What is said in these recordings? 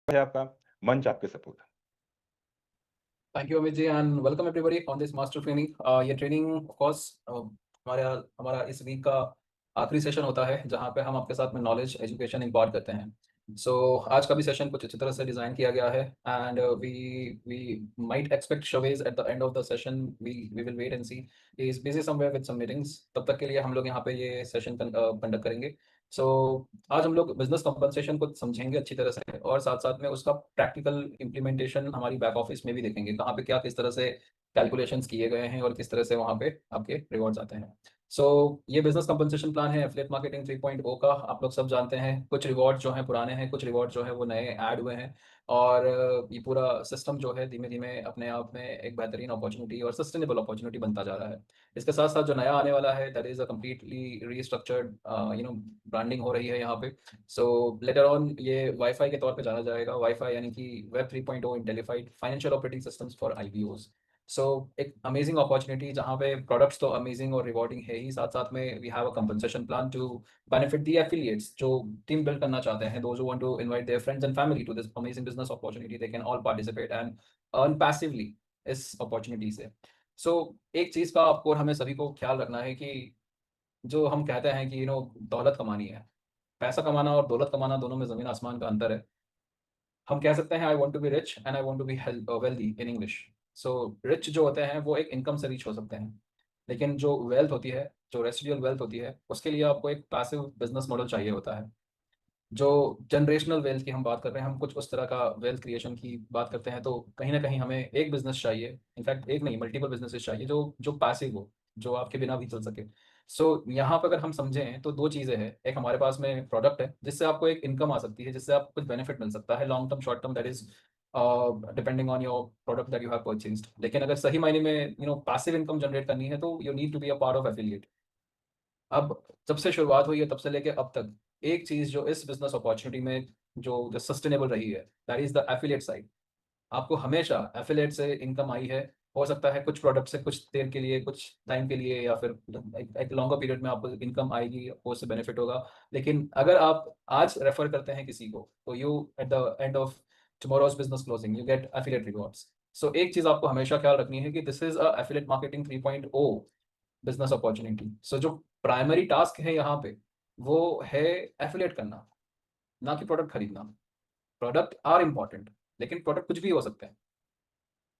है आपका मंच आपके सपूत। Thank you Amit ji and welcome everybody on this master training. ये ट्रेनिंग ऑफ कोर्स हमारा हमारा इस वीक का आखिरी सेशन होता है जहाँ पे हम आपके साथ में नॉलेज एजुकेशन इम्पार्ट करते हैं। आज का भी सेशन कुछ अच्छी तरह से डिज़ाइन किया गया है एंड वी माइट एक्सपेक्ट शोवेज at the end of the session. We will wait and see he is busy somewhere with some meetings. तब तक के लिए हम लोग यहाँ पे ये सेशन कंडक्ट करेंगे। सो आज हम लोग बिजनेस कंपनसेशन को समझेंगे अच्छी तरह से और साथ साथ में उसका प्रैक्टिकल इम्प्लीमेंटेशन हमारी बैक ऑफिस में भी देखेंगे, कहाँ पे क्या किस तरह से कैलकुलेशंस किए गए हैं और किस तरह से वहाँ पे आपके रिवॉर्ड्स आते हैं। ये बिजनेस कंपनसेशन प्लान है एफिलिएट मार्केटिंग 3.0 का। आप लोग सब जानते हैं कुछ रिवॉर्ड जो हैं पुराने हैं, कुछ रिवॉर्ड जो है वो नए ऐड हुए हैं और ये पूरा सिस्टम जो है धीमे धीमे अपने आप में एक बेहतरीन अपॉर्चुनिटी और सस्टेनेबल अपॉर्चुनिटी बनता जा रहा है। इसके साथ साथ जो नया आने वाला है that is a completely restructured branding हो रही है यहाँ पे। लेटर ऑन ये वाईफाई के तौर पे जाना जाएगा। वाईफाई यानी कि web 3.0 intellified financial operating systems for IBOs. एक अमेजिंग अपॉर्चुनिटी जहाँ पे प्रोडक्ट्स तो अमेजिंग और रिवॉर्डिंग है ही, साथ साथ में we have a compensation plan to benefit the affiliates जो टीम बिल्ड करना चाहते हैं, those who want to invite their friends and family to this amazing business opportunity. They can all participate and earn passively इस opportunity से। एक चीज़ का आपको और हमें सभी को ख्याल रखना है कि जो हम कहते हैं कि दौलत कमानी है, पैसा कमाना और दौलत कमाना दोनों में ज़मीन आसमान का अंतर है। हम कह सकते हैं I want to be rich and I want to be wealthy in English. So rich जो होते हैं वो एक इनकम से रिच हो सकते हैं, लेकिन जो वेल्थ होती है, जो रेसिडुअल वेल्थ होती है, उसके लिए आपको एक पैसिव बिजनेस मॉडल चाहिए होता है। जो जनरेशनल वेल्थ की हम बात कर रहे हैं, हम कुछ उस तरह का वेल्थ क्रिएशन की बात करते हैं, तो कहीं ना कहीं हमें एक बिजनेस चाहिए, इनफैक्ट एक नहीं मल्टीपल बिजनेसेस चाहिए जो जो पैसिव हो, जो आपके बिना भी चल सके। यहाँ पर अगर हम समझें तो दो चीज़ें हैं। एक हमारे पास में प्रोडक्ट है जिससे आपको एक इनकम आ सकती है, जिससे आपको कुछ बेनिफिट मिल सकता है long term short term, that is depending on your product that you have purchased. लेकिन अगर सही मायने में पैसिव इनकम जनरेट करनी है तो you need to be a part of affiliate. अब जब से शुरुआत हुई है तब से लेके अब तक एक चीज़ जो इस बिजनेस अपॉर्चुनिटी में जो सस्टेनेबल रही है that is the affiliate side. आपको हमेशा एफिलिएट से इनकम आई है। हो सकता है कुछ प्रोडक्ट से कुछ देर के लिए, कुछ टाइम के लिए, या फिर एक लॉन्गर पीरियड में आपको इनकम आएगी, आपको उससे बेनिफिट होगा। लेकिन अगर आप आज रेफर करते हैं किसी को तो you eight the end of tomorrow's business closing you get affiliate rewards. एक चीज़ आपको हमेशा ख्याल रखनी है कि this is a affiliate marketing 3.0 business opportunity. जो प्राइमरी टास्क है यहाँ पे वो है एफिलिएट करना, ना कि प्रोडक्ट खरीदना। प्रोडक्ट आर इम्पॉर्टेंट, लेकिन प्रोडक्ट कुछ भी हो सकते हैं।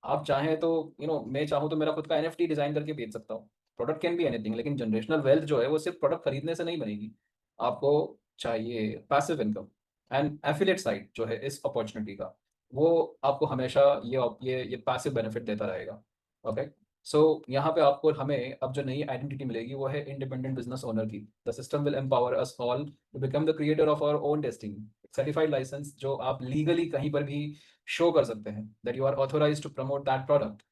आप चाहें तो मैं चाहूँ तो मेरा खुद का एनएफटी डिजाइन करके बेच सकता हूँ। प्रोडक्ट कैन बी एनीथिंग, लेकिन जनरेशनल वेल्थ जो है वो सिर्फ प्रोडक्ट खरीदने से नहीं बनेगी। आपको चाहिए passive income and affiliate side जो है इस अपॉर्चुनिटी का, वो आपको हमेशा ये पैसिव बेनिफिट देता रहेगा। ओके। यहाँ पे आपको हमें अब जो नई आइडेंटिटी मिलेगी वो है इंडिपेंडेंट बिजनेस ओनर की। The system will empower us all to become the creator of our own destiny. Certified licence जो आप लीगली कहीं पर भी शो कर सकते हैं that you are authorised to promote that product,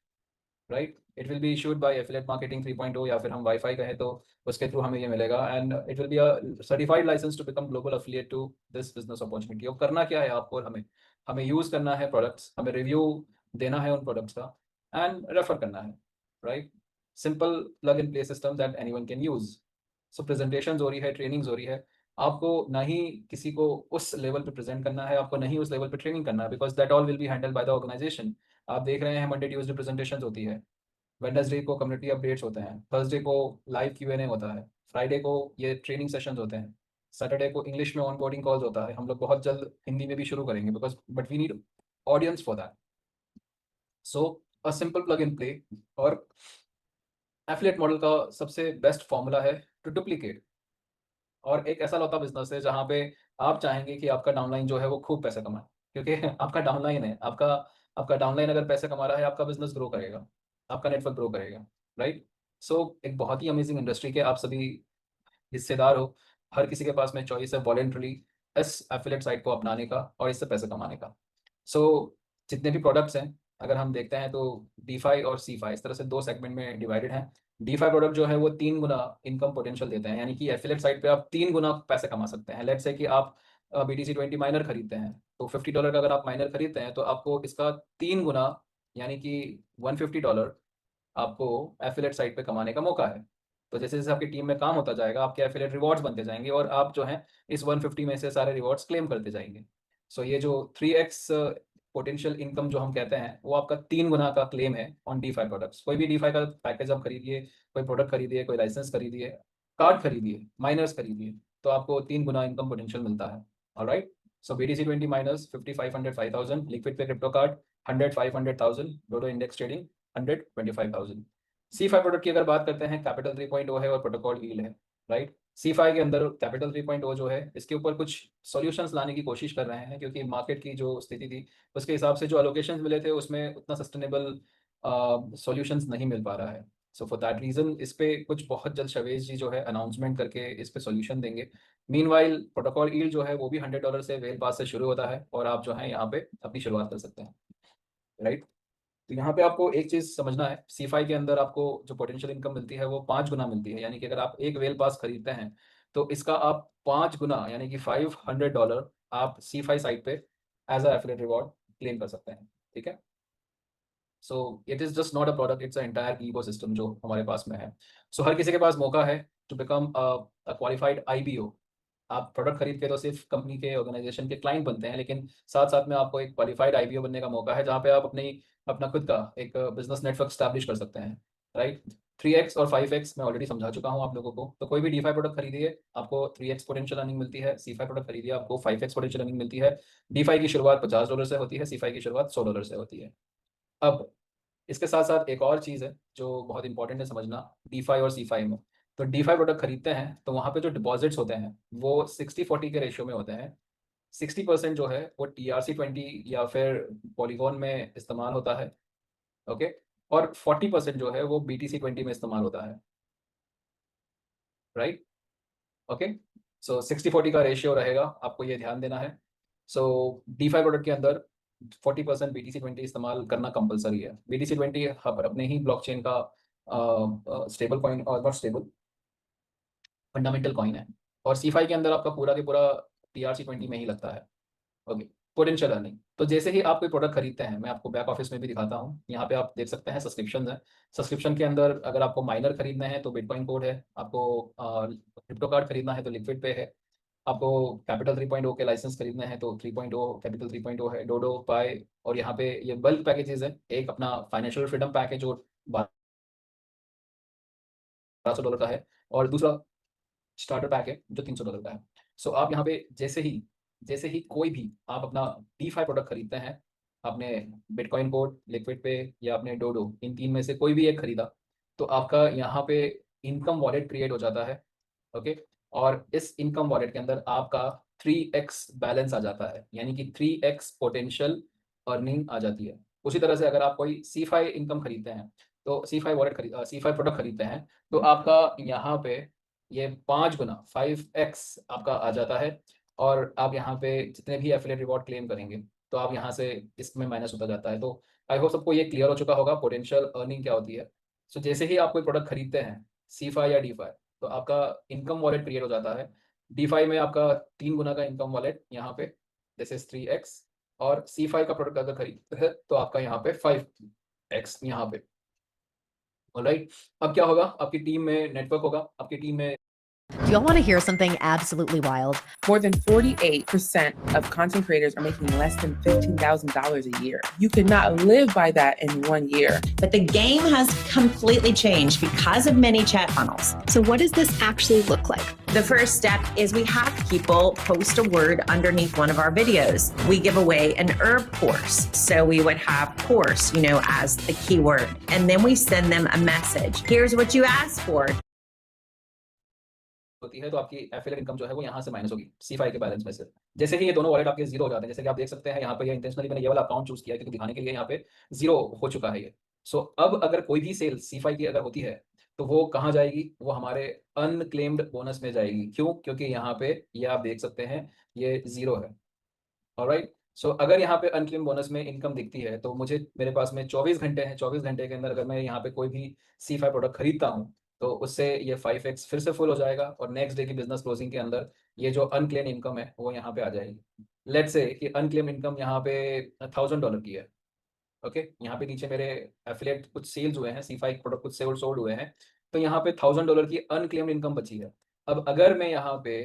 right. It will be issued by affiliate marketing 3.0, या फिर हम वाईफाई कहें तो उसके थ्रू हमें ये मिलेगा and it will be a certified licence to become global affiliate to this business opportunity. और करना क्या है आपको और हमें, हमें यूज करना है प्रोडक्ट्स, हमें रिव्यू देना है उन प्रोडक्ट्स का एंड रेफर करना है, right. Simple plug in play system that anyone can use. Presentation हो रही है, ट्रेनिंग्स हो रही है, आपको ना ही किसी को उस लेवल पे प्रेजेंट करना है, आपको नहीं उस लेवल पे ट्रेनिंग करना है, because that all will be handled by the organisation. आप देख रहे हैं मंडे ट्यूसडे प्रेजेंटेशन होती है, वेडनेसडे को कम्युनिटी अपडेट्स होते हैं, थर्सडे को लाइव क्यूएनए होता है, फ्राइडे को ये ट्रेनिंग सेशंस होते हैं, सैटरडे को इंग्लिश में ऑनबोर्डिंग कॉल्स होता है। हम लोग बहुत जल्द हिंदी में भी शुरू करेंगे because but we need audience for that. A simple plug in play और एफिलिएट मॉडल का सबसे बेस्ट फॉर्मूला है टू डुप्लीकेट। और एक ऐसा लौता बिजनेस है जहाँ पे आप चाहेंगे कि आपका डाउनलाइन जो है वो खूब पैसे कमाए, क्योंकि आपका डाउनलाइन है, आपका आपका डाउनलाइन अगर पैसे कमा रहा है, आपका बिजनेस ग्रो करेगा, आपका नेटवर्क ग्रो करेगा, राइट। एक बहुत ही अमेजिंग इंडस्ट्री के आप सभी हिस्सेदार हो। हर किसी के पास में चॉइस है वॉलेंटरली इस एफिलिएट साइट को अपनाने का और इससे पैसे कमाने का। जितने भी प्रोडक्ट्स हैं, अगर हम देखते हैं तो डीफाई और सीफाई इस तरह से दो सेगमेंट में डिवाइडेड हैं। डीफाई प्रोडक्ट जो है वो 3 गुना इनकम पोटेंशियल देते हैं, यानी कि एफिलिएट साइट पे आप 3 गुना पैसे कमा सकते हैं। लेट्स से कि आप BTC20 माइनर खरीदते हैं, तो $50 का अगर आप माइनर खरीदते हैं तो आपको इसका 3 गुना यानी कि $150 आपको एफिलिएट साइट पे कमाने का मौका है। तो जैसे जैसे आपकी टीम में काम होता जाएगा, आपके एफिलिएट रिवॉर्ड्स बनते जाएंगे और आप जो हैं इस 150 में से सारे रिवॉर्ड्स क्लेम करते जाएंगे। सो ये जो 3x पोटेंशियल इनकम जो हम कहते हैं वो आपका 3 गुना का क्लेम है ऑन DeFi प्रोडक्ट्स। कोई भी DeFi का पैकेज आप खरीदिए, कोई प्रोडक्ट खरीदिए, कोई लाइसेंस खरीदिए, कार्ड खरीदिए, माइनर्स खरीदिए, तो आपको 3 गुना इनकम पोटेंशियल मिलता है। Alright, so BTC20 miners 5500 5000, liquid pay crypto card 100 500,000, dodo index trading 100 25,000। C5 product की अगर बात करते हैं, कैपिटल 3.0 है और प्रोटोकॉल ईल्ड है, राइट। C5 के अंदर कैपिटल 3.0 जो है, इसके ऊपर कुछ सॉल्यूशंस लाने की कोशिश कर रहे हैं, क्योंकि मार्केट की जो स्थिति थी उसके हिसाब से जो एलोकेशंस मिले थे उसमें उतना सस्टेनेबल सॉल्यूशंस नहीं मिल पा रहा है। सो फॉर दैट रीज़न इस पे कुछ बहुत जल्द शवेज जी जो है अनाउंसमेंट करके इस पे सॉल्यूशन देंगे। मीनवाइल प्रोटोकॉल ईल्ड जो है वो भी $100 से वेल पास से शुरू होता है और आप जो है यहाँ पे अपनी शुरुआत कर सकते हैं, राइट। तो यहाँ पे आपको एक चीज़ समझना है, C5 के अंदर आपको जो पोटेंशियल इनकम मिलती है वो 5 गुना मिलती है। यानी कि अगर आप एक वेल पास खरीदते हैं तो इसका आप 5 गुना यानी कि $500 आप C5 साइट पे as a affiliate reward claim कर सकते हैं, ठीक है। So it is just not a product, it's a entire ecosystem जो हमारे पास में है। सो हर किसी के पास मौका है to become a qualified IBO। आप प्रोडक्ट खरीद के तो सिर्फ कंपनी के ऑर्गेनाइजेशन के क्लाइंट बनते हैं, लेकिन साथ साथ में आपको एक क्वालिफाइड IBO बनने का मौका है, जहाँ पे आप अपना खुद का एक बिजनेस नेटवर्क स्टैब्लिश कर सकते हैं, राइट। 3x और 5x मैं ऑलरेडी समझा चुका हूँ आप लोगों को। तो कोई भी DeFi प्रोडक्ट खरीदिए, आपको 3x पोटेंशियल अर्निंग मिलती है। C5 प्रोडक्ट खरीदिए, आपको 5x पोटेंशियल अर्निंग मिलती है। DeFi की शुरुआत $50 से होती है, C5 की शुरुआत $100 से होती है। अब इसके साथ साथ एक और चीज़ है जो बहुत इंपॉर्टेंट है समझना DeFi और C5 में। तो DeFi प्रोडक्ट खरीदते हैं तो वहाँ पे जो डिपॉजिट्स होते हैं वो 60-40 के रेशियो में होते हैं। 60% जो है वो TRC20 या फिर पॉलीगॉन में इस्तेमाल होता है, ओके। और 40% जो है वो BTC20 में इस्तेमाल होता है, राइट, ओके। सो 60-40 का रेशियो रहेगा, आपको ये ध्यान देना है। सो DeFi प्रोडक्ट के अंदर 40% BTC20 इस्तेमाल करना कंपलसरी है। BTC20 अपने ही ब्लॉकचेन का स्टेबल कॉइन, और नॉट स्टेबल, फंडामेंटल कॉइन है। और C5 के अंदर आपका पूरा के पूरा TRC20 में ही लगता है, ओके। पोटेंशियल अर्निंग, तो जैसे ही आप कोई प्रोडक्ट खरीदते हैं, मैं आपको बैक ऑफिस में भी दिखाता हूँ, यहाँ पे आप देख सकते हैं सब्सक्रिप्शन है। सब्सक्रिप्शन के अंदर अगर आपको माइनर खरीदना है तो बिटकॉइन कोड है, आपको क्रिप्टो कार्ड खरीदना है तो लिक्विड पे है, आपको कैपिटल 3.0 के लाइसेंस खरीदना है तो 3.0 कैपिटल 3.0 है, डोडो पाई। और यहाँ पे ये बल्क पैकेजेस है, एक अपना फाइनेंशियल फ्रीडम पैक है जो $1200 का है, और दूसरा स्टार्टर पैक है जो $300 का है। सो आप यहाँ पे जैसे ही कोई भी आप अपना DeFi प्रोडक्ट खरीदते हैं, आपने बिटकॉइन कोड, लिक्विड पे या अपने डोडो, इन 3 में से कोई भी एक खरीदा, तो आपका यहाँ पे इनकम वॉलेट क्रिएट हो जाता है, ओके। और इस इनकम वॉलेट के अंदर आपका 3x बैलेंस आ जाता है, यानी कि 3x पोटेंशियल अर्निंग आ जाती है। उसी तरह से अगर आप कोई C5 इनकम खरीदते हैं, तो C5 प्रोडक्ट खरीदते हैं, तो आपका यहाँ पे ये 5 गुना 5x आपका आ जाता है। और आप यहाँ पे जितने भी एफिलिएट रिवॉर्ड क्लेम करेंगे तो आप यहाँ से इसमें माइनस होता जाता है। तो आई होप सबको ये क्लियर हो चुका होगा पोटेंशियल अर्निंग क्या होती है। सो जैसे ही आप कोई प्रोडक्ट खरीदते हैं C5 या DeFi, तो आपका इनकम वॉलेट क्रिएट हो जाता है। DeFi में आपका 3 गुना का इनकम वॉलेट यहाँ पे, दिस इज 3x। और C5 का प्रोडक्ट अगर खरीदते हैं तो आपका यहाँ पे 5x यहाँ पे, ऑलराइट। अब क्या होगा, आपकी टीम में नेटवर्क होगा, आपकी टीम में Do y'all want to hear something absolutely wild? More than 48% of content creators are making less than $15,000 a year. You could not live by that in 1 year. But the game has completely changed because of ManyChat funnels. So what does this actually look like? The first step is we have people post a word underneath one of our videos. We give away an herb course. So we would have course, as the keyword. And then we send them a message. Here's what you asked for. होती है, तो आपकी affiliate income जो है वो यहाँ से minus होगी C5 के बैलेंस में से। जैसे ही ये दोनों वॉलेट आपके जीरो हो जाते हैं, जैसे कि आप देख सकते हैं यहाँ पे, ये इंटेंशनली मैंने ये वाला अकाउंट चूज किया क्योंकि दिखाने के लिए यहाँ पे जीरो हो चुका है ये। सो अब अगर कोई भी सेल C5 की अगर होती है तो वो कहाँ जाएगी, वो हमारे अनक्लेम्ड बोनस में जाएगी। क्यों? क्योंकि यहाँ पे ये आप देख सकते हैं ये जीरो है, ऑलराइट। सो अगर यहाँ पे अनक्लेम बोनस में इनकम दिखती है तो मेरे पास में 24 घंटे हैं, 24 घंटे के अंदर अगर मैं यहाँ पे कोई भी C5 प्रोडक्ट खरीदता हूँ तो उससे ये 5x फिर से फुल हो जाएगा, और नेक्स्ट डे की बिजनेस क्लोजिंग के अंदर ये जो अनक्लेम इनकम है वो यहाँ पे आ जाएगी। लेट्स से कि अनक्लेम इनकम यहाँ पे $1000 की है, ओके। यहाँ पे नीचे मेरे एफिलिएट कुछ सेल्स हुए हैं, C5 प्रोडक्ट कुछ सोल्ड हुए हैं, तो यहाँ पे $1000 की अनक्लेम्ड इनकम बची है। अब अगर मैं यहाँ पे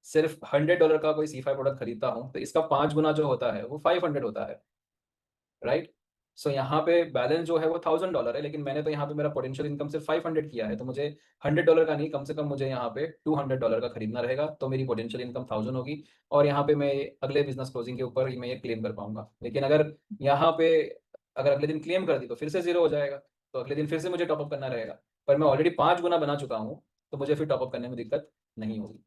सिर्फ $100 का कोई C5 प्रोडक्ट खरीदता हूँ तो इसका 5 गुना जो होता है वो 500 होता है, राइट। सो यहाँ पे बैलेंस जो है वो $1000 है, लेकिन मैंने तो यहाँ पे मेरा पोटेंशियल इनकम सिर्फ 500 किया है, तो मुझे $100 का नहीं, कम से कम मुझे यहाँ पे $200 का खरीदना रहेगा, तो मेरी पोटेंशियल इनकम 1000 होगी और यहाँ पे मैं अगले बिजनेस क्लोजिंग के ऊपर मैं ये क्लेम कर पाऊंगा। लेकिन अगर यहाँ पे अगर अगले दिन क्लेम कर दी तो फिर से 0 हो जाएगा, तो अगले दिन फिर से मुझे टॉपअप करना रहेगा, पर मैं ऑलरेडी 5 गुना बना चुका हूँ, तो मुझे फिर टॉपअप करने में दिक्कत नहीं होगी।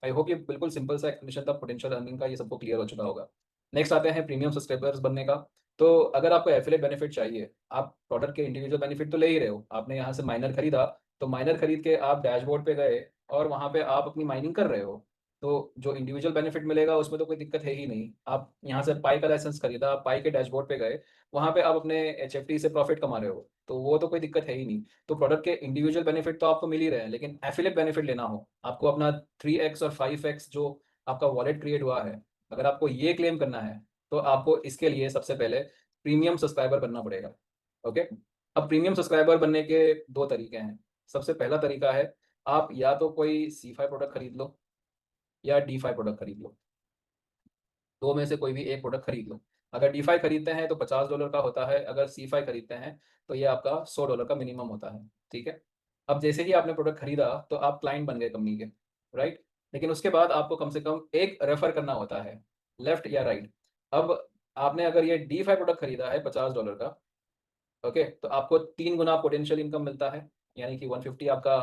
आई होप ये बिल्कुल सिंपल सा एक्सप्लेनेशन था पोटेंशियल अर्निंग का, ये सबको क्लियर हो चुका होगा। नेक्स्ट आते हैं प्रीमियम सब्सक्राइबर्स बनने का। तो अगर आपको एफिलिएट बेनिफिट चाहिए, आप प्रोडक्ट के इंडिविजुअल बेनिफिट तो ले ही रहे हो, आपने यहाँ से माइनर खरीदा, तो माइनर खरीद के आप डैशबोर्ड पे गए और वहाँ पे आप अपनी माइनिंग कर रहे हो, तो जो इंडिविजुअल बेनिफिट मिलेगा उसमें तो कोई दिक्कत है ही नहीं। आप यहाँ से पाई का लाइसेंस खरीदा, आप पाई के डैशबोर्ड पे गए, वहाँ पे आप अपने HFT से प्रॉफिट कमा रहे हो, तो वो तो कोई दिक्कत है ही नहीं। तो प्रोडक्ट के इंडिविजुअल बेनिफिट तो आपको मिल ही रहे हैं, लेकिन एफिलिएट बेनिफिट लेना हो, आपको अपना 3x और 5x जो आपका वॉलेट क्रिएट हुआ है, अगर आपको ये क्लेम करना है तो आपको इसके लिए सबसे पहले प्रीमियम सब्सक्राइबर बनना पड़ेगा। ओके, अब प्रीमियम सब्सक्राइबर बनने के 2 तरीके हैं। सबसे पहला तरीका है, आप या तो कोई C5 प्रोडक्ट खरीद लो या D5 प्रोडक्ट खरीद लो, 2 में से कोई भी एक प्रोडक्ट खरीद लो। अगर D5 खरीदते हैं तो $50 का होता है, अगर C5 खरीदते हैं तो ये आपका $100 का मिनिमम होता है, ठीक है। अब जैसे ही आपने प्रोडक्ट खरीदा तो आप क्लाइंट बन गए कंपनी के, राइट, लेकिन उसके बाद आपको कम से कम एक रेफर करना होता है, लेफ्ट या राइट। अब आपने अगर ये D5 प्रोडक्ट खरीदा है $50 का, ओके, तो आपको 3 गुना पोटेंशियल इनकम मिलता है, यानी कि 150 आपका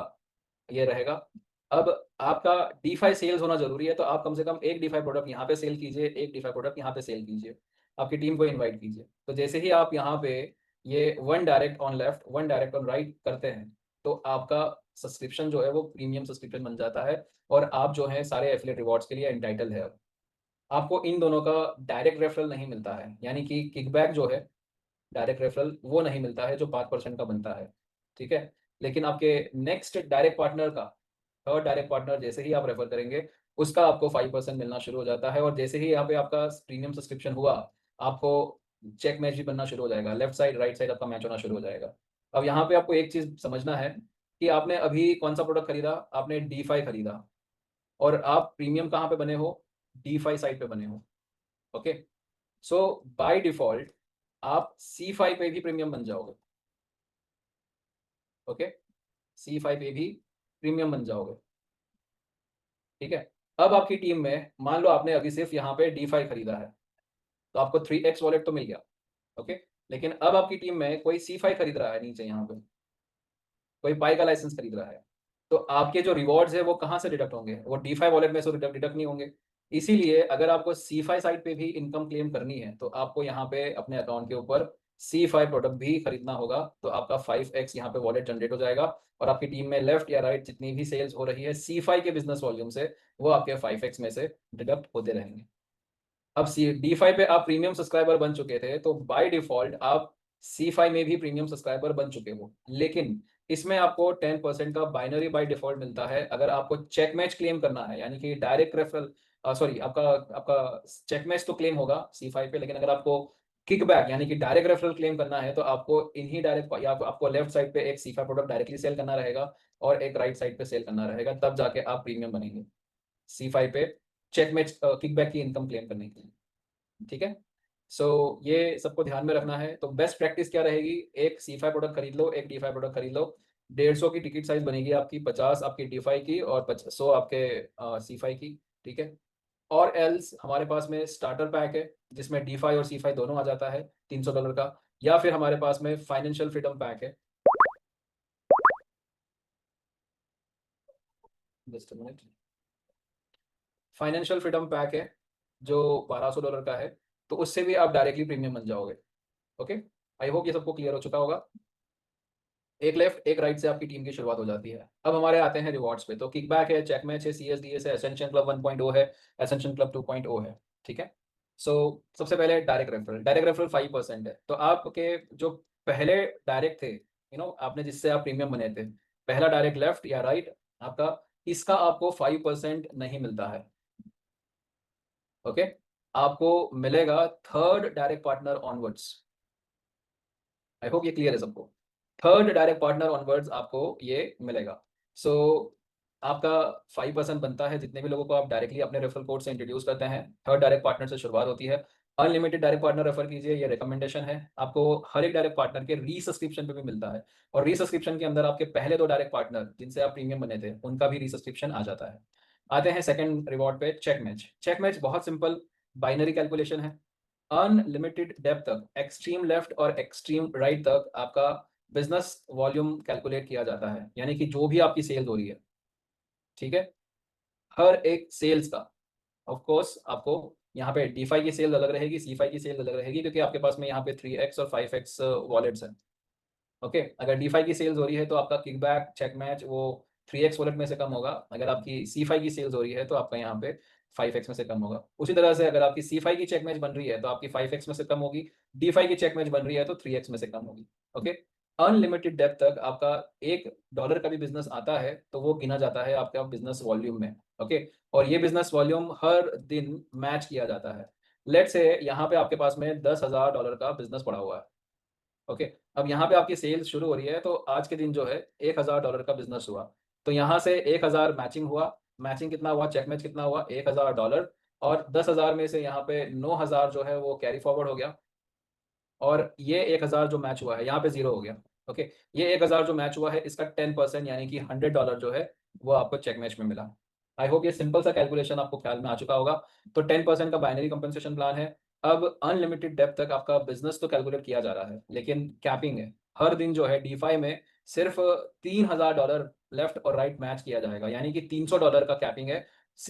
ये रहेगा। अब आपका D5 सेल्स होना ज़रूरी है, तो आप कम से कम एक D5 प्रोडक्ट यहाँ पे सेल कीजिए, एक D5 प्रोडक्ट यहाँ पे सेल कीजिए, आपकी टीम को इनवाइट कीजिए। तो जैसे ही आप यहाँ पे ये 1 direct on left, 1 direct on right करते हैं, तो आपका सब्सक्रिप्शन जो है वो प्रीमियम सब्सक्रिप्शन बन जाता है और आप जो है सारे एफिलिएट रिवॉर्ड्स के लिए एंटाइटल है। अब आपको इन दोनों का डायरेक्ट रेफरल नहीं मिलता है, यानी कि किकबैक जो है डायरेक्ट रेफरल वो नहीं मिलता है जो 5% का बनता है, ठीक है। लेकिन आपके नेक्स्ट डायरेक्ट पार्टनर का, थर्ड डायरेक्ट पार्टनर जैसे ही आप रेफर करेंगे उसका आपको 5% मिलना शुरू हो जाता है, और जैसे ही यहाँ पे आपका प्रीमियम सब्सक्रिप्शन हुआ, आपको चेक मैच भी बनना शुरू हो जाएगा, लेफ्ट साइड राइट साइड आपका मैच होना शुरू हो जाएगा। अब यहाँ पे आपको एक चीज़ समझना है कि आपने अभी कौन सा प्रोडक्ट खरीदा, आपने D5 खरीदा और आप प्रीमियम कहाँ पे बने हो, D5 साइड पे बने हो, ओके। सो बाय डिफॉल्ट आप C5 पे भी प्रीमियम बन जाओगे, ओके, C5 पे भी प्रीमियम बन जाओगे, ठीक है। अब आपकी टीम में मान लो आपने अभी सिर्फ यहाँ पे D5 खरीदा है, तो आपको 3x वॉलेट तो मिल गया, ओके। लेकिन अब आपकी टीम में कोई C5 खरीद रहा है, नीचे यहाँ पे कोई पाई का लाइसेंस खरीद रहा है, तो आपके जो रिवॉर्ड्स है वो कहाँ से डिडक्ट होंगे, वो D5 वॉलेट में से डिडक्ट नहीं होंगे। इसीलिए अगर आपको C5 साइड पे भी इनकम क्लेम करनी है तो आपको यहाँ पे अपने अकाउंट के ऊपर C5 प्रोडक्ट भी खरीदना होगा, तो आपका 5x यहाँ पे वॉलेट जनरेट हो जाएगा और आपकी टीम में लेफ्ट या राइट जितनी भी सेल्स हो रही है C5 के बिजनेस वॉल्यूम से, वो आपके 5x में से डिडक्ट होते रहेंगे। अब D5 पे आप प्रीमियम सब्सक्राइबर बन चुके थे, तो बाय डिफॉल्ट आप C5 में भी प्रीमियम सब्सक्राइबर बन चुके हो, लेकिन इसमें आपको 10% का बाइनरी बाय डिफॉल्ट मिलता है। अगर आपको चेक मैच क्लेम करना है, यानी कि डायरेक्ट रेफरल, सॉरी, आपका आपका चेक मैच तो क्लेम होगा C5 पे, लेकिन अगर आपको किकबैक यानी कि डायरेक्ट रेफरल क्लेम करना है तो आपको इन्हीं डायरेक्ट, या आपको लेफ्ट साइड पे एक C5 प्रोडक्ट डायरेक्टली सेल करना रहेगा और एक राइट साइड पे सेल करना रहेगा, तब जाके आप प्रीमियम बनेंगे C5 पे चेक मैच किकबैक की इनकम क्लेम करने के लिए, ठीक है। सो ये सबको ध्यान में रखना है। तो बेस्ट प्रैक्टिस क्या रहेगी, एक C5 प्रोडक्ट खरीद लो, एक D5 प्रोडक्ट खरीद लो, 150 की टिकट साइज बनेगी आपकी, 50 आपकी D5 की और 100 आपके C5 की, ठीक है। और एल्स हमारे पास में स्टार्टर पैक है जिसमें D5 और C5 दोनों आ जाता है $300 का, या फिर हमारे पास में फाइनेंशियल फ्रीडम पैक है, just a minute, financial freedom pack है जो $1200 का है, तो उससे भी आप डायरेक्टली प्रीमियम बन जाओगे, ओके। आई होप ये सबको क्लियर हो चुका होगा। एक लेफ्ट एक राइट से आपकी टीम की शुरुआत हो जाती है। अब हमारे आते हैं रिवॉर्ड्स पे, तो किकबैक है, चेक मैच है, CSDS है, एसेंशियल क्लब 1.0 है, एसेंशियल क्लब 2.0 है, ठीक है। सो सबसे पहले डायरेक्ट रेफरल 5% है, तो आपके जो पहले डायरेक्ट थे, आपने जिससे आप प्रीमियम बने थे, पहला डायरेक्ट लेफ्ट या राइट आपका, इसका आपको 5% नहीं मिलता है, ओके। आपको मिलेगा third direct partner onwards. I hope ये क्लियर है सबको। थर्ड डायरेक्ट पार्टनर ऑनवर्ड्स आपको ये मिलेगा। सो आपका 5% बनता है जितने भी लोगों को आप डायरेक्टली अपने रेफरल कोड से इंट्रोड्यूस करते हैं। थर्ड डायरेक्ट पार्टनर से शुरुआत होती है। अनलिमिटेड डायरेक्ट पार्टनर रेफर कीजिए, ये रिकमेंडेशन है। आपको हर एक डायरेक्ट पार्टनर के रीसब्सक्रिप्शन पे भी मिलता है, और रीसब्सक्रिप्शन के अंदर आपके पहले 2 डायरेक्ट पार्टनर जिनसे आप प्रीमियम बने थे उनका भी रीसब्सक्रिप्शन आ जाता है। आते हैं सेकंड रिवॉर्ड पे, चेक मैच। चेक मैच बहुत सिंपल बाइनरी कैलकुलेशन है। अनलिमिटेड डेप्थ तक, एक्सट्रीम लेफ्ट और एक्सट्रीम राइट तक आपका बिजनेस वॉल्यूम कैलकुलेट किया जाता है, यानी कि जो भी आपकी सेल्स हो रही है, ठीक है, हर एक सेल्स का। ऑफ कोर्स आपको यहाँ पे DeFi की सेल्स अलग रहेगी, CeFi की सेल्स अलग रहेगी, क्योंकि आपके पास में यहाँ पे 3x और 5x वॉलेट्स हैं। ओके, अगर DeFi की सेल्स हो रही है तो आपका किकबैक चेक मैच वो 3x वॉलेट में से कम होगा। अगर आपकी CeFi की सेल्स हो रही है तो आपका यहाँ पे 5x में से कम होगा। उसी तरह से अगर आपकी CeFi की चेक मैच बन रही है तो आपकी 5x में से कम होगी, DeFi की चेक मैच बन रही है तो 3x में से कम होगी। ओके, अनलिमिटेड डेप्थ तक आपका $1 का भी बिजनेस आता है तो वो गिना जाता है आपका बिजनेस वॉल्यूम में। ओके, और ये बिजनेस वॉल्यूम हर दिन मैच किया जाता है। लेट्स से यहाँ पे आपके पास में $10,000 का बिजनेस पड़ा हुआ है। ओके, अब यहाँ पे आपकी सेल्स शुरू हो रही है तो आज के दिन जो है $1,000 का बिजनेस हुआ, तो यहाँ से 1,000 मैचिंग हुआ। मैचिंग कितना हुआ, चेक मैच कितना हुआ, $1,000, और 10,000 में से यहाँ पे 9,000 जो है वो कैरी फॉरवर्ड हो गया, और ये 1,000 जो मैच हुआ है यहाँ पे 0 हो गया। ओके, ये 1,000 जो मैच हुआ है इसका 10% यानी कि $100 जो है वो आपको चेक मैच में मिला। आई होप ये सिंपल सा कैलकुलेशन आपको ख्याल में आ चुका होगा। तो 10% का बाइनरी कंपनसेशन प्लान है। अब अनलिमिटेड डेप्थ तक आपका बिजनेस तो कैलकुलेट किया जा रहा है, लेकिन कैपिंग है। हर दिन जो है DeFi में सिर्फ $3,000 लेफ्ट और राइट मैच किया जाएगा, यानी कि $300 का कैपिंग है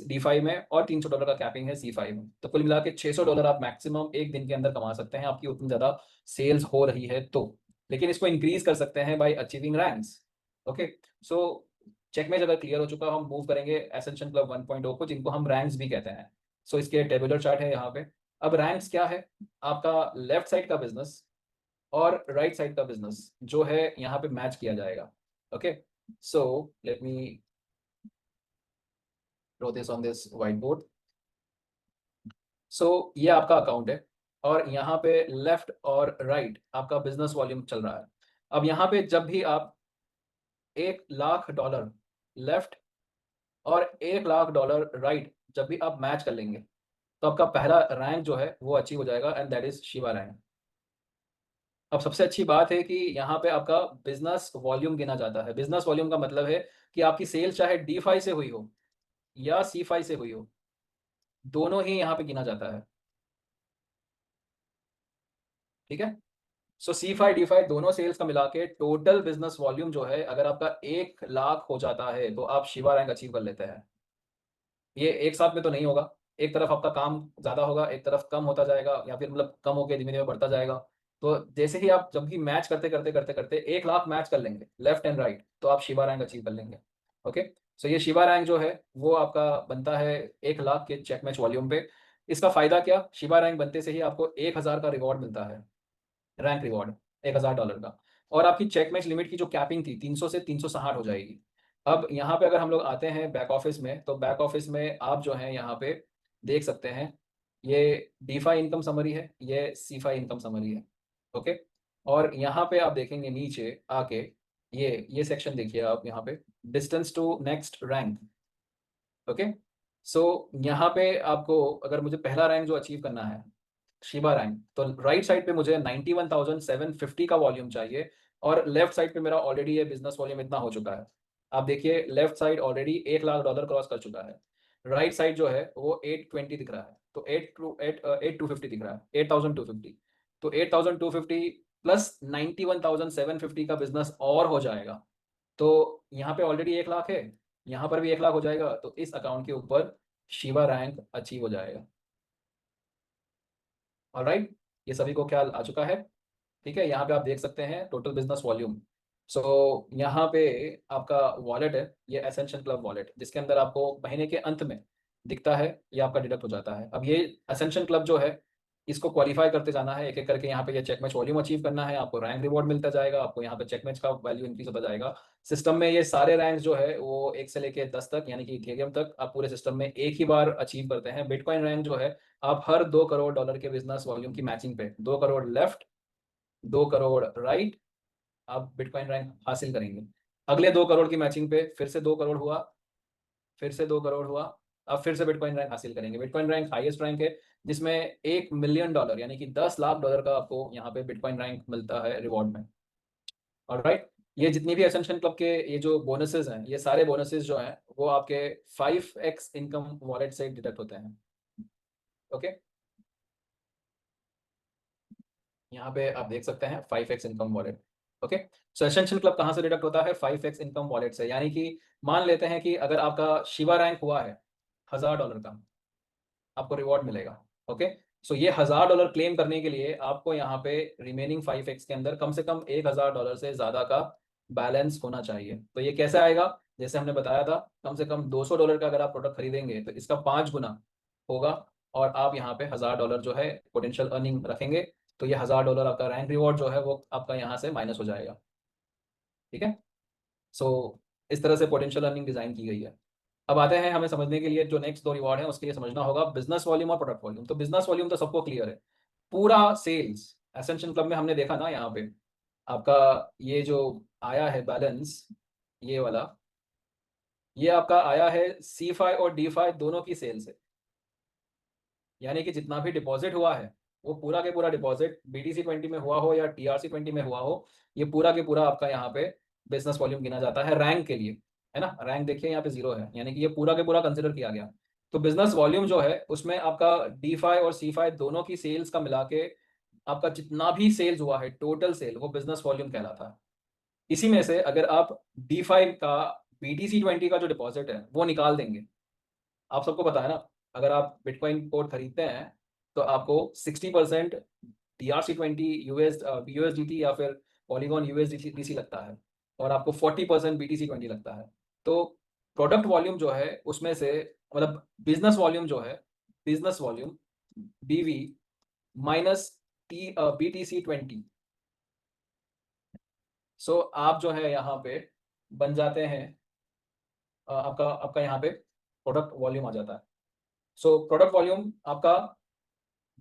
DeFi में और $300 का कैपिंग है CeFi में। तो कुल मिला के $600 आप मैक्सिमम एक दिन के अंदर कमा सकते हैं, आपकी उतनी ज़्यादा सेल्स हो रही है तो। लेकिन इसको इंक्रीज कर सकते हैं by achieving ranks. Okay, so check में अगर क्लियर हो चुका, हम मूव करेंगे एसेंशियल क्लब 1.0 को, जिनको हम रैंक्स भी कहते हैं। सो इसके टेबुलर चार्ट है यहाँ पे। अब रैंक्स क्या है, आपका लेफ्ट साइड का बिजनेस और राइट साइड का बिजनेस जो है यहाँ पे मैच किया जाएगा। Okay, so let me draw this on this white board. सो ये आपका अकाउंट है, और यहाँ पे लेफ्ट और राइट आपका बिजनेस वॉल्यूम चल रहा है। अब यहाँ पे जब भी आप $1,00,000 लेफ्ट और $1,00,000 राइट जब भी आप मैच कर लेंगे तो आपका पहला रैंक जो है वो अचीव हो जाएगा, and that is Shiva rank. अब सबसे अच्छी बात है कि यहाँ पे आपका बिजनेस वॉल्यूम गिना जाता है। बिजनेस वॉल्यूम का मतलब है कि आपकी सेल्स चाहे DeFi से हुई हो या CeFi से हुई हो, दोनों ही यहाँ पे गिना जाता है। ठीक है, सो CeFi DeFi दोनों सेल्स का मिला के टोटल बिजनेस वॉल्यूम जो है, अगर आपका 1,00,000 हो जाता है तो आप शिवा रैंक अचीव कर लेते हैं। ये एक साथ में तो नहीं होगा, एक तरफ आपका काम ज़्यादा होगा, एक तरफ कम होता जाएगा, या फिर मतलब कम होकर धीमे-धीमे बढ़ता जाएगा। तो जैसे ही आप जब भी मैच करते 1,00,000 मैच कर लेंगे लेफ्ट एंड राइट, तो आप शिवा रैंक अचीव कर लेंगे। ओके, सो ये शिवा रैंक जो है वो आपका बनता है 1,00,000 के चेक मैच वॉल्यूम पे। इसका फ़ायदा क्या, शिवा रैंक बनते से ही आपको 1,000 का रिवॉर्ड मिलता है, रैंक रिवॉर्ड $1,000 का, और आपकी चेक मैच लिमिट की जो कैपिंग थी 300 से 360 हो जाएगी। अब यहाँ पे अगर हम लोग आते हैं बैक ऑफिस में, तो बैक ऑफिस में आप जो हैं यहाँ पे देख सकते हैं, ये DeFi इनकम समरी है, ये CeFi इनकम समरी है। ओके, और यहाँ पे आप देखेंगे नीचे आके ये सेक्शन देखिए आप यहाँ पे, distance to next rank. Okay, so यहाँ पे आपको अगर मुझे पहला रैंक जो अचीव करना है शिवा रैंक, तो राइट साइड पे मुझे 91,750 का वॉल्यूम चाहिए, और लेफ्ट साइड पे मेरा ऑलरेडी ये बिजनेस वॉल्यूम इतना हो चुका है। आप देखिए लेफ्ट साइड ऑलरेडी $1,00,000 क्रॉस कर चुका है, राइट साइड जो है वो 820 दिख रहा है, तो 8,250 दिख रहा है, 8,250। तो 8,250 प्लस 91,750 का बिजनेस और हो जाएगा, तो यहाँ पे ऑलरेडी 1,00,000 है, यहाँ पर भी 1,00,000 हो जाएगा, तो इस अकाउंट के ऊपर शिवा रैंक अचीव हो जाएगा। ऑलराइट, ये सभी को ख्याल आ चुका है। ठीक है, यहाँ पे आप देख सकते हैं टोटल बिजनेस वॉल्यूम। सो यहाँ पे आपका वॉलेट है, ये एसेंशियल क्लब वॉलेट, जिसके अंदर आपको महीने के अंत में दिखता है, ये आपका डिडक्ट हो जाता है। अब ये एसेंशियल क्लब जो है इसको क्वालिफाई करते जाना है एक एक करके, यहाँ पे ये चेक मैच वॉल्यूम अचीव करना है, आपको रैंक रिवॉर्ड मिलता जाएगा, आपको यहाँ पे चेक मैच का वैल्यू इंक्रीज होता जाएगा। सिस्टम में ये सारे रैंक जो है वो 1 से लेके 10 तक, यानी कि इथेरियम तक आप पूरे सिस्टम में एक ही बार अचीव करते हैं। बिटकॉइन रैंक जो है आप हर $2 करोड़ के बिजनेस वॉल्यूम की मैचिंग पे 2 करोड़ लेफ्ट 2 करोड़ राइट आप बिटकॉइन रैंक हासिल करेंगे। अगले 2 करोड़ की मैचिंग पे फिर से 2 करोड़ हुआ, फिर से 2 करोड़ हुआ। अब फिर से बिटकॉइन रैंक हासिल करेंगे। बिटकॉइन रैंक हाईएस्ट रैंक है जिसमें $1 मिलियन यानी कि $10 लाख का आपको यहाँ पे बिटकॉइन रैंक मिलता है रिवॉर्ड में। ऑलराइट, ये जितनी भी एसेंशियल क्लब के ये जो बोनसेस हैं, ये सारे बोनसेस जो हैं वो आपके 5x इनकम वॉलेट से डिडक्ट होते हैं। ओके, यहाँ पे आप देख सकते हैं 5x इनकम वॉलेट। ओके, सो एसेंशियल क्लब कहाँ से डिडक्ट होता है? 5x इनकम वॉलेट से। यानी कि मान लेते हैं कि अगर आपका शिवा रैंक हुआ है $1000 का, आपको रिवॉर्ड मिलेगा। ओके, सो ये $1000 क्लेम करने के लिए आपको यहाँ पे रिमेनिंग 5x के अंदर कम से कम $1000 से ज़्यादा का बैलेंस होना चाहिए। तो ये कैसे आएगा? जैसे हमने बताया था, कम से कम $200 का अगर आप प्रोडक्ट खरीदेंगे तो इसका 5 गुना होगा, और आप यहाँ पे $1000 जो है पोटेंशियल अर्निंग रखेंगे, तो ये $1000 आपका रैंक रिवॉर्ड जो है वो आपका यहाँ से माइनस हो जाएगा। ठीक है, सो इस तरह से पोटेंशियल अर्निंग डिज़ाइन की गई है। अब आते हैं हमें समझने के लिए जो नेक्स्ट 2 रिवॉर्ड है, उसके लिए समझना होगा बिजनेस वॉल्यूम और प्रोडक्ट वॉल्यूम। तो बिजनेस वॉल्यूम तो सबको क्लियर है, पूरा सेल्स एसेंशियल क्लब में हमने देखा ना, यहाँ पे आपका ये जो आया है बैलेंस, ये वाला, ये आपका आया है C5 और D5 दोनों की सेल से। यानी कि जितना भी डिपॉजिट हुआ है वो पूरा के पूरा डिपॉजिट BTC20 में हुआ हो या TRC20 में हुआ हो, ये पूरा के पूरा आपका यहाँ पे बिजनेस वॉल्यूम गिना जाता है रैंक के लिए, है ना। रैंक देखिए यहाँ पे 0 है, यानी कि ये पूरा के पूरा कंसिडर किया गया। तो बिजनेस वॉल्यूम जो है उसमें आपका D5 और C5 दोनों की सेल्स का मिला के आपका जितना भी सेल्स हुआ है, टोटल सेल, वो बिजनेस वॉल्यूम कहलाता है। इसी में से अगर आप D5 का BTC20 का जो डिपॉजिट है वो निकाल देंगे, आप सबको पता है ना, अगर आप बिटकॉइन कोड खरीदते हैं तो आपको 60% TRC20 USDT या फिर पॉलीगॉन USDC लगता है, और आपको 40% BTC20 लगता है। तो प्रोडक्ट वॉल्यूम जो है उसमें से, मतलब बिजनेस वॉल्यूम जो है, business volume BV minus BTC20, सो आप जो है यहाँ पे बन जाते हैं, आपका आपका यहाँ पे प्रोडक्ट वॉल्यूम आ जाता है। सो प्रोडक्ट वॉल्यूम आपका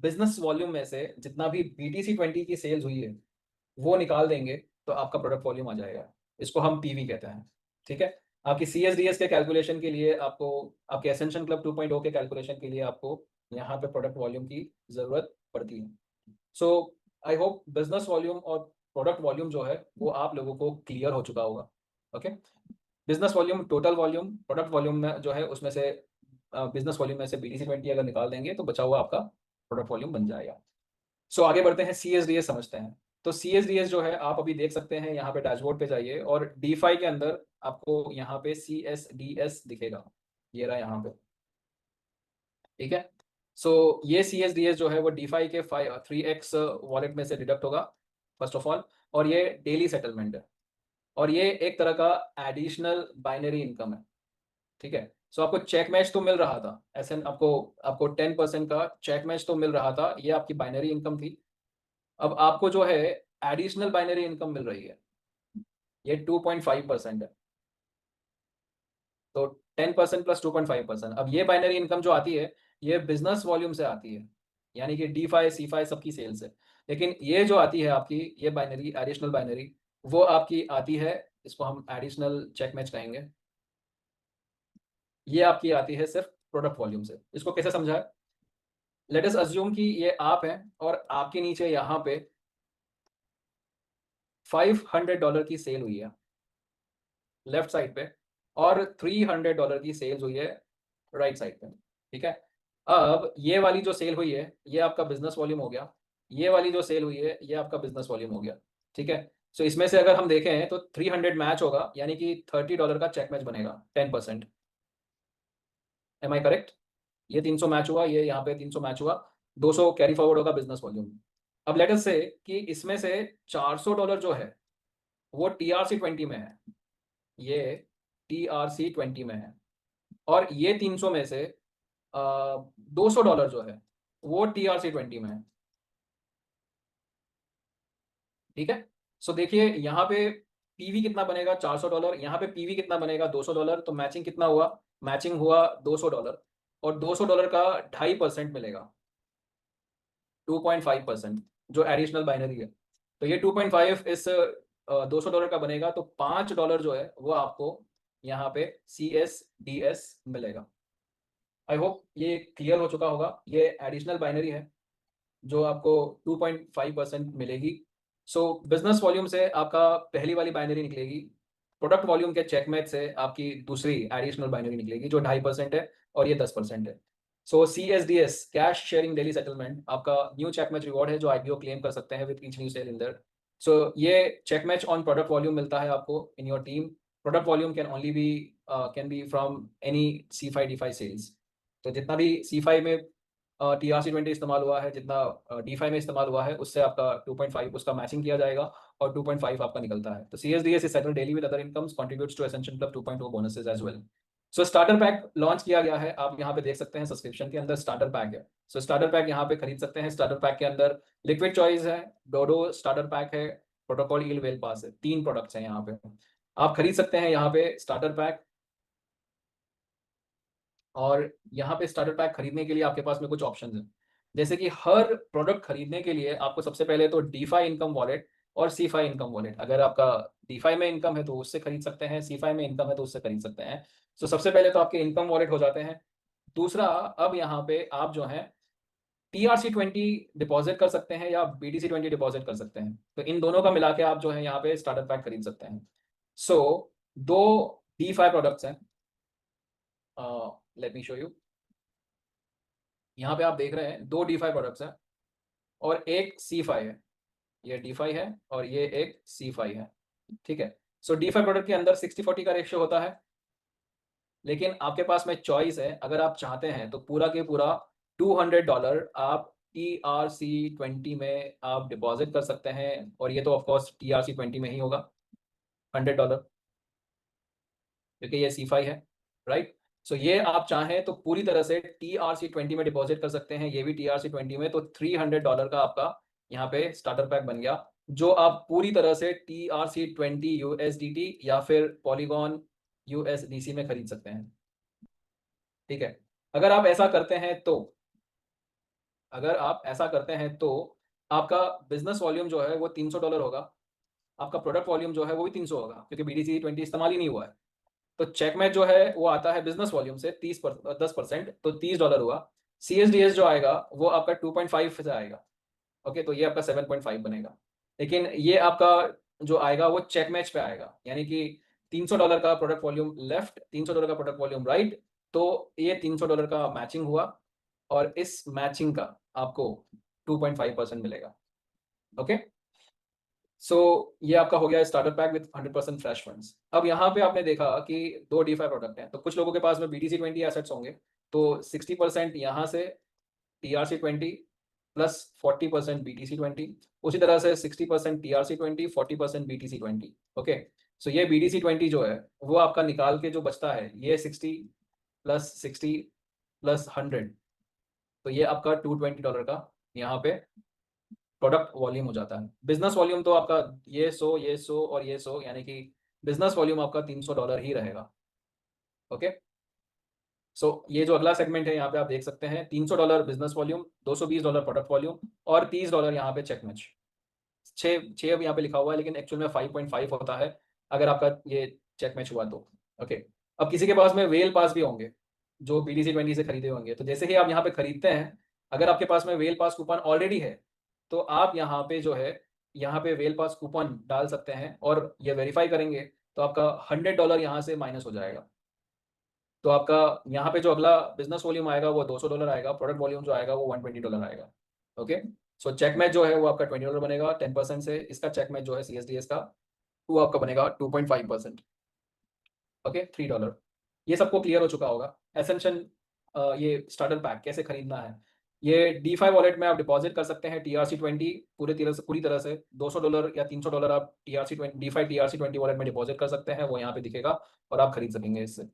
बिजनेस वॉल्यूम में से जितना भी BTC20 की सेल्स हुई है वो निकाल देंगे तो आपका प्रोडक्ट वॉल्यूम आ जाएगा। इसको हम PV कहते हैं। ठीक है, आपकी CSDS के कैलकुलेशन के लिए आपको, आपके एसेंशियल क्लब 2.0 के कैलकुलेशन के लिए आपको यहाँ पे प्रोडक्ट वॉल्यूम की ज़रूरत पड़ती है। So I hope business volume और प्रोडक्ट वॉल्यूम जो है वो आप लोगों को क्लियर हो चुका होगा। Okay, business volume, total volume, product volume में जो है उसमें से बिजनेस वॉल्यूम में से BTC20 अगर निकाल देंगे तो बचा हुआ आपका प्रोडक्ट वॉल्यूम बन जाएगा। सो आगे बढ़ते हैं, CSDS समझते हैं। तो CSDS जो है आप अभी देख सकते हैं, यहाँ पे डैशबोर्ड पे जाइए और D5 के अंदर आपको यहाँ पे CSDS दिखेगा, ये रहा यहाँ पे। ठीक है, सो ये CSDS जो है वो D5 के 3x वॉलेट में से डिडक्ट होगा फर्स्ट ऑफ ऑल, और ये डेली सेटलमेंट है, और ये एक तरह का एडिशनल बाइनरी इनकम है। ठीक है, सो आपको चेक मैच तो मिल रहा था, ऐसे आपको 10% का चेक मैच तो मिल रहा था, ये आपकी बाइनरी इनकम थी। अब आपको जो है एडिशनल बाइनरी इनकम मिल रही है, ये 2.5% है। तो 10% प्लस 2.5%। अब ये बाइनरी इनकम जो आती है ये बिजनेस वॉल्यूम से आती है, यानी कि D5 C5 सबकी सेल से। लेकिन ये जो आती है आपकी, ये बाइनरी, एडिशनल बाइनरी, वो आपकी आती है, इसको हम एडिशनल चेक मैच कहेंगे, ये आपकी आती है सिर्फ प्रोडक्ट वॉल्यूम से। इसको कैसे समझा है? लेट अस अज्यूम कि ये आप हैं और आपके नीचे यहाँ पे $500 की सेल हुई है लेफ्ट साइड पे, और $300 की सेल्स हुई है राइट साइड पे। ठीक है, अब ये वाली जो सेल हुई है ये आपका बिजनेस वॉल्यूम हो गया, ये वाली जो सेल हुई है ये आपका बिजनेस वॉल्यूम हो गया। ठीक है, सो इसमें से अगर हम देखें तो 300 मैच होगा, यानी कि $30 का चेक मैच बनेगा 10%। Am I correct? ये 300 मैच हुआ, ये यहाँ पे 300 मैच हुआ, 200 कैरी फॉरवर्ड होगा बिजनेस वॉल्यूम। अब लेट अस से कि इसमें से $400 जो है वो TRC20 में है, ये TRC20 में है, और ये 300 में से $200 जो है वो TRC20 में है। ठीक है, सो देखिए यहाँ पे PV कितना बनेगा, $400, यहाँ पे PV कितना बनेगा, $200। तो मैचिंग कितना हुआ? मैचिंग हुआ $200, और $200 का 2.5% मिलेगा, 2.5% जो एडिशनल बाइनरी है। तो ये 2.5 इस $200 का बनेगा, तो $5 जो है वो आपको यहाँ पे CSDS मिलेगा। आई होप ये क्लियर हो चुका होगा। ये एडिशनल बाइनरी है जो आपको 2.5% मिलेगी। सो बिजनेस वॉल्यूम से आपका पहली वाली बाइनरी निकलेगी, प्रोडक्ट वॉल्यूम के चेक मैच से आपकी दूसरी एडिशनल बाइनरी निकलेगी जो 2.5% है और ये 10% है। So CSDS cash sharing daily settlement आपका न्यू चेक मैच रिवॉर्ड है जो IPO क्लेम कर सकते हैं with each new sale in there. So ये check match on product volume मिलता है आपको in your team. Product volume can only be can be from any C5 D5 sales. तो जितना भी C5 में TRC20 इस्तेमाल हुआ है, जितना D5 में इस्तेमाल हुआ है, उससे आपका 2.5 उसका मैचिंग किया जाएगा और 2.5 आपका निकलता है। तो CSDS is settled daily with other incomes, contributes to Ascension Club 2.0 bonuses as well. So starter pack launch किया गया है, आप यहाँ पे देख सकते हैं सब्सक्रिप्शन के अंदर स्टार्टर पैक है। सो स्टार्टर पैक यहाँ पे खरीद सकते हैं। स्टार्टर पैक के अंदर लिक्विड चॉइस है, डोडो स्टार्टर पैक है, प्रोटोकॉल ईल वेल पास है, 3 प्रोडक्ट्स हैं यहाँ पे। आप खरीद सकते हैं यहाँ पे स्टार्टर पैक। और यहाँ पे स्टार्टर पैक खरीदने के लिए आपके पास में कुछ ऑप्शंस हैं, जैसे कि हर प्रोडक्ट खरीदने के लिए आपको सबसे पहले तो DeFi इनकम वॉलेट और C5 इनकम वॉलेट, अगर आपका DeFi में इनकम है तो उससे खरीद सकते हैं, C5 में इनकम है तो उससे खरीद सकते हैं। तो सबसे पहले तो आपके इनकम वॉलेट हो जाते हैं। दूसरा, अब यहाँ पे आप जो है TRC20 डिपॉजिट कर सकते हैं या BTC20 डिपॉजिट कर सकते हैं। तो इन दोनों का मिला के आप जो है यहाँ पे स्टार्टर पैक खरीद सकते हैं। सो 2 DeFi प्रोडक्ट्स हैं, लेट मी शो यू। यहाँ पे आप देख रहे हैं 2 DeFi प्रोडक्ट्स हैं और एक C5 है। ये DeFi है और ये एक C5 है, ठीक है। सो DeFi प्रोडक्ट के अंदर 60-40 का रेशियो होता है, लेकिन आपके पास में चॉइस है। अगर आप चाहते हैं तो पूरा के पूरा $200 आप TRC20 में आप डिपॉजिट कर सकते हैं, और ये तो ऑफकोर्स TRC20 में ही होगा $100, क्योंकि ये C5 है, राइट। सो ये आप चाहें तो पूरी तरह से TRC20 में डिपॉजिट कर सकते हैं, ये भी TRC20 में। तो $300 का आपका यहाँ पे स्टार्टर पैक बन गया, जो आप पूरी तरह से TRC20 USDT या फिर पॉलीगॉन USDC में खरीद सकते हैं, ठीक है। अगर आप ऐसा करते हैं तो आपका बिजनेस वॉल्यूम जो है वो $300 होगा, आपका प्रोडक्ट वॉल्यूम जो है वो भी 300 होगा, क्योंकि BTC20 इस्तेमाल ही नहीं हुआ है। तो चेक मैच जो है वो आता है बिजनेस वॉल्यूम से 10%, तो $30 हुआ। CSDS जो आएगा वो आपका 2.5 से आएगा, ओके। तो ये आपका 7.5 बनेगा, लेकिन ये आपका जो आएगा वो चेक मैच पे आएगा, यानी कि $300 का प्रोडक्ट वॉल्यूम लेफ्ट, $300 का प्रोडक्ट वॉल्यूम राइट, तो ये $300 का मैचिंग हुआ और इस मैचिंग का आपको 2.5% मिलेगा, ओके। सो ये आपका हो गया starter pack with 100% fresh funds. अब यहाँ पे आपने देखा कि 2 DeFi प्रोडक्ट हैं, तो कुछ लोगों के पास में BTC20 एसेट्स होंगे, तो 60% यहाँ से TRC20 प्लस 40% BTC20, उसी तरह से 60% TRC20, 40% BTC20, ओके। सो ये BTC20 जो है वो आपका निकाल के जो बचता है, ये 60 प्लस 60 प्लस 100, तो ये आपका $220 का यहाँ पे प्रोडक्ट वॉल्यूम हो जाता है। बिजनेस वॉल्यूम तो आपका ये 100 और ये 100, यानी कि बिजनेस वॉल्यूम आपका $300 ही रहेगा, ओके। सो ये जो अगला सेगमेंट है यहाँ पे आप देख सकते हैं, $300 बिजनेस वॉल्यूम, $220 प्रोडक्ट वॉल्यूम और $30 यहाँ पे चेक मैच। 6 अब यहाँ पे लिखा हुआ है, लेकिन एक्चुअल में 5.5 होता है अगर आपका ये चेक मैच हुआ तो, ओके। अब किसी के पास में वेल पास भी होंगे जो BTC20 से खरीदे होंगे, तो जैसे ही आप यहाँ पे खरीदते हैं, अगर आपके पास में वेल पास कूपन ऑलरेडी है तो आप यहाँ पे जो है यहाँ पे वेल पास कूपन डाल सकते हैं और ये वेरीफाई करेंगे तो आपका $100 यहाँ से माइनस हो जाएगा। तो आपका यहाँ पे जो अगला बिजनेस वॉल्यूम आएगा वो $200 आएगा, प्रोडक्ट वॉल्यूम जो आएगा वो $120 आएगा, ओके। सो चेक मैच जो है वो आपका $20 बनेगा 10% से। इसका चेक मैच जो है CSDS का वो आपका बनेगा 2.5%, ओके, $3। ये सबको क्लियर हो चुका होगा। एसेंशन ये स्टार्टर पैक कैसे खरीदना है, ये DeFi वॉलेट में आप डिपॉजिट कर सकते हैं TRC20 पूरी तरह से $200 या $300 आप DeFi TRC20 वॉलेट में डिपॉजिट कर सकते हैं, वो यहाँ पे दिखेगा और आप खरीद सकेंगे इससे,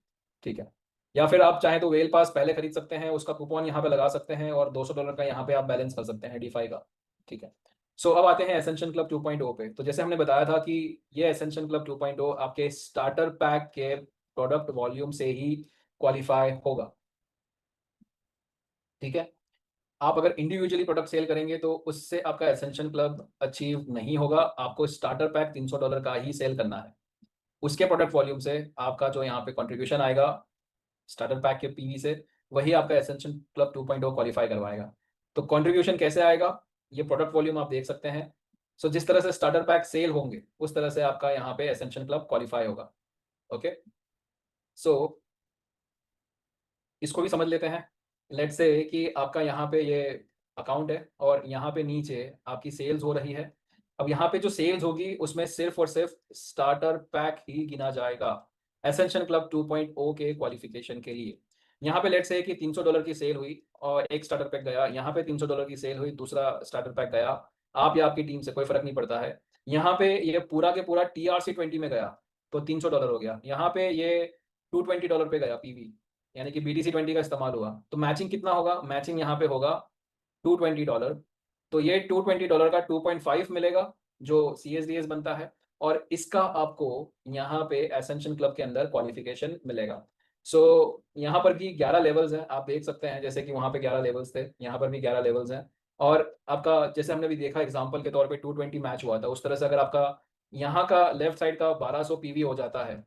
ठीक है। या फिर आप चाहें तो वेल पास पहले खरीद सकते हैं, उसका कूपन यहाँ पे लगा सकते हैं और $200 का यहाँ पे आप बैलेंस कर सकते हैं DeFi का, ठीक है। सो अब आते हैं एसेंशन क्लब 2.0 पे। तो जैसे हमने बताया था कि ये एसेंशन क्लब 2.0 आपके स्टार्टर पैक के प्रोडक्ट वॉल्यूम से ही क्वालिफाई होगा, ठीक है। आप अगर इंडिविजुअली प्रोडक्ट सेल करेंगे तो उससे आपका एसेंशन क्लब अचीव नहीं होगा, आपको स्टार्टर पैक $300 का ही सेल करना है, उसके प्रोडक्ट वॉल्यूम से आपका जो यहाँ पे कंट्रीब्यूशन आएगा स्टार्टर पैक के पीवी से, वही आपका एसेंशियल क्लब 2.0 क्वालिफाई करवाएगा। तो कंट्रीब्यूशन कैसे आएगा, ये प्रोडक्ट वॉल्यूम आप देख सकते हैं। सो जिस तरह से स्टार्टर पैक सेल होंगे उस तरह से आपका यहाँ पे एसेंशियल क्लब क्वालिफाई होगा। ओके, सो इसको भी समझ लेते हैं। लेट्स से कि आपका यहाँ पे ये अकाउंट है और यहाँ पे नीचे आपकी सेल्स हो रही है। अब यहाँ पे जो सेल्स होगी उसमें सिर्फ और सिर्फ स्टार्टर पैक ही गिना जाएगा एसेंशियल क्लब 2.0 के क्वालिफिकेशन के लिए। यहाँ पे लेट्स से कि $300 की सेल हुई और एक स्टार्टर पैक गया, यहाँ पे $300 की सेल हुई, दूसरा स्टार्टर पैक गया, आप या आपकी टीम से कोई फर्क नहीं पड़ता है। यहाँ पे ये पूरा के पूरा TRC20 में गया तो $300 हो गया, यहाँ पे ये $220 पे गया पीवी, यानी कि BTC20 का इस्तेमाल हुआ, तो मैचिंग कितना होगा, मैचिंग यहाँ पे होगा $220। तो ये $220 का 2.5 मिलेगा जो CSDS बनता है, और इसका आपको यहाँ पे एसेंशियल क्लब के अंदर क्वालिफिकेशन मिलेगा। सो यहाँ पर भी 11 लेवल्स हैं, आप देख सकते हैं, जैसे कि वहाँ पे 11 लेवल्स थे, यहाँ पर भी 11 लेवल्स हैं। और आपका जैसे हमने भी देखा एग्जांपल के तौर पे 220 मैच हुआ था, उस तरह से अगर आपका यहाँ का लेफ्ट साइड का 1200 पीवी हो जाता है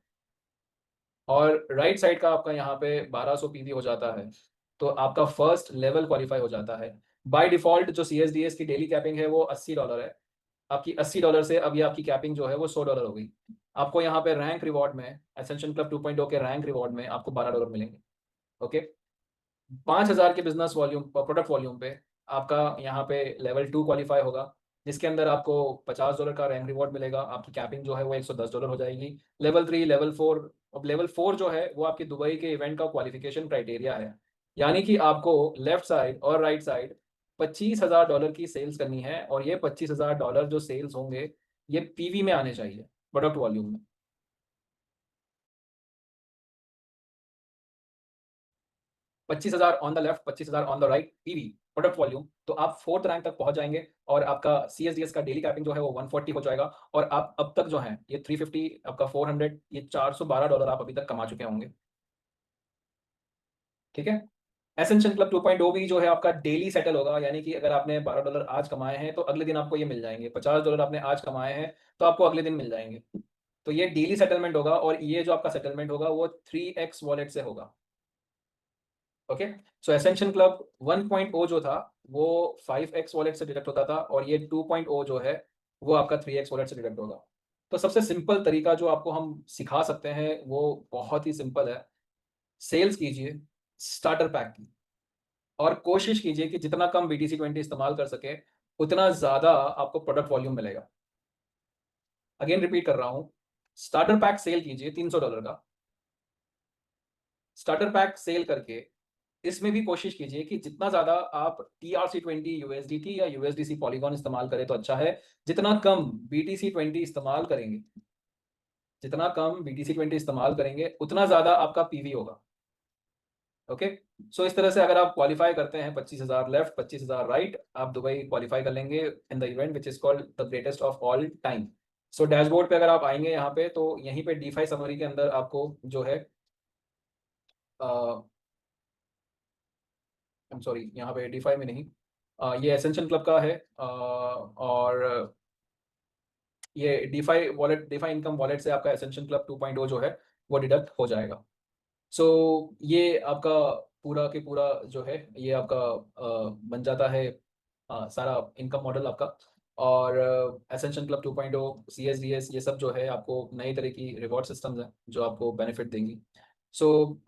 और राइट साइड का आपका यहाँ पे 1200 पीवी हो जाता है, तो आपका फर्स्ट लेवल क्वालिफाई हो जाता है। बाय डिफॉल्ट जो CSDS की डेली कैपिंग है वो $80 है, आपकी $80 से अभी आपकी कैपिंग जो है वो $100 हो गई। आपको यहाँ पे रैंक रिवॉर्ड में एसेंशियल क्लब 2.0 के रैंक रिवॉर्ड में आपको $12 मिलेंगे। ओके, 5000 के बिजनेस वॉल्यूम प्रोडक्ट वॉल्यूम पे आपका यहाँ पे लेवल 2 क्वालिफाई होगा, जिसके अंदर आपको $50 का रैंक रिवॉर्ड मिलेगा, आपकी कैपिंग जो है वो $110 हो जाएगी। लेवल 3 लेवल 4, अब लेवल 4 जो है वो आपकी दुबई के इवेंट का क्वालिफिकेशन क्राइटेरिया है, यानी कि आपको लेफ्ट साइड और राइट साइड $25,000 की सेल्स करनी है, और ये $25,000 जो सेल्स होंगे ये पीवी में आने चाहिए, प्रोडक्ट वॉल्यूम में। 25,000 on the left, 25,000 on the right PV product volume, तो आप 4th रैंक तक पहुंच जाएंगे और आपका CSDS का डेली कैपिंग जो है वो 140 हो जाएगा, और आप अब तक जो है ये 350, आपका 400, ये $412 आप अभी तक कमा चुके होंगे। ठीक है, एसेंशियल क्लब 2.0 भी जो है आपका डेली सेटल होगा, यानी कि अगर आपने $12 आज कमाए हैं तो अगले दिन आपको ये मिल जाएंगे, $50 आपने आज कमाए हैं तो आपको अगले दिन मिल जाएंगे। तो ये डेली सेटलमेंट होगा, और ये जो आपका सेटलमेंट होगा वो 3x वॉलेट से होगा। ओके, सो एसेंशियल क्लब 1.0 जो था वो 5x वॉलेट से डिडक्ट होता था, और ये 2.0 जो है वो आपका 3x वॉलेट से डिडक्ट होगा। तो सबसे सिंपल तरीका जो आपको हम सिखा सकते हैं वो बहुत ही सिंपल है, सेल्स कीजिए स्टार्टर पैक की, और कोशिश कीजिए कि जितना कम BTC20 इस्तेमाल कर सके उतना ज़्यादा आपको प्रोडक्ट वॉल्यूम मिलेगा। अगेन रिपीट कर रहा हूँ, स्टार्टर पैक सेल कीजिए $300 का, स्टार्टर पैक सेल करके इसमें भी कोशिश कीजिए कि जितना ज़्यादा आप TRC20 USDT या USDC पॉलीगॉन इस्तेमाल करें तो अच्छा है, जितना कम BTC20 इस्तेमाल करेंगे, जितना कम BTC20 इस्तेमाल करेंगे उतना ज़्यादा आपका पीवी होगा। ओके, सो इस तरह से अगर आप क्वालिफाई करते हैं 25,000 लेफ्ट 25,000 राइट, आप दुबई क्वालिफाई कर लेंगे in the event which is called the greatest of all time. So dashboard पे अगर आप आएंगे यहाँ पे तो यहीं पे DeFi समरी के अंदर आपको जो है आई एम सॉरी, यहाँ पे DeFi में नहीं, ये एसेंशियल क्लब का है, और ये DeFi wallet, DeFi income wallet से आपका एसेंशियल क्लब 2.0 जो है वो डिडक्ट हो जाएगा। सो ये आपका पूरा के पूरा जो है ये आपका बन जाता है सारा इनकम मॉडल आपका, और एसेंशियल क्लब 2.0 CSDS ये सब जो है आपको नई तरह की रिवॉर्ड सिस्टम्स हैं जो आपको बेनिफिट देंगी। So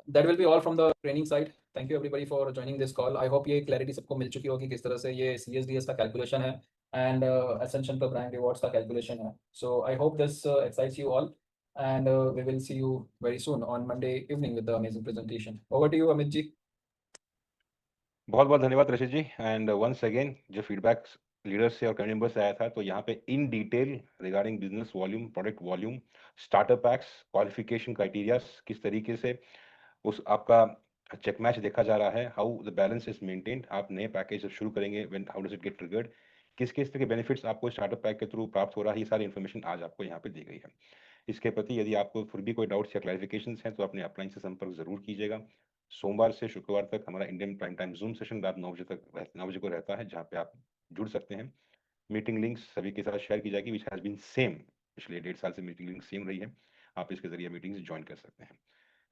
that will be all from the training side. Thank you everybody for joining this call. I hope ये क्लैरिटी सबको मिल चुकी होगी किस तरह से ये CSDS का कैलकुलेशन है and essential club rank rewards का कैलकुलेशन है। So I hope this excites you all, and we will see you very soon on Monday evening with the amazing presentation. Over to you, Amit ji. बहुत बहुत धन्यवाद ऋषि जी। And once again जो feedback leaders से और community members से आया था, तो यहाँ पे in detail regarding business volume, product volume, starter PACS, qualification criteria, किस तरीके से उस आपका चेक मैच देखा जा रहा है, how the balance is maintained, आप नए पैकेज जब शुरू करेंगे when how does it get triggered, किस किस तरह के बेनिफिट्स आपको स्टार्टर पैक के थ्रू प्राप्त हो रहा है, ये सारी इन्फॉर्मेशन आज आपको यहाँ पे दी गई है। इसके प्रति यदि आपको फिर भी कोई डाउट्स या क्लैरिफिकेशंस हैं तो अपने अपलाइन से संपर्क जरूर कीजिएगा। सोमवार से शुक्रवार तक हमारा Indian prime time zoom session रात 9 बजे तक 9 बजे को रहता है, जहाँ पे आप जुड़ सकते हैं। मीटिंग लिंक्स सभी के साथ शेयर की जाएगी, विच हैज़ बीन सेम पिछले 1.5 साल से मीटिंग लिंक सेम रही है। आप इसके जरिए मीटिंग्स ज्वाइन कर सकते हैं।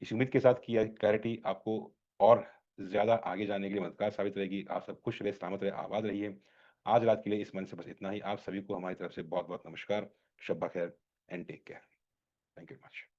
इस उम्मीद के साथ कि यह क्लैरिटी आपको और ज़्यादा आगे जाने के लिए मददगार साबित रहेगी। आप सब खुश रहे, सलामत रहे, आबाद रहिए। आज रात के लिए इस मंच से बस इतना ही। आप सभी को हमारी तरफ से बहुत-बहुत नमस्कार, शब्बा खैर and take care. Thank you much.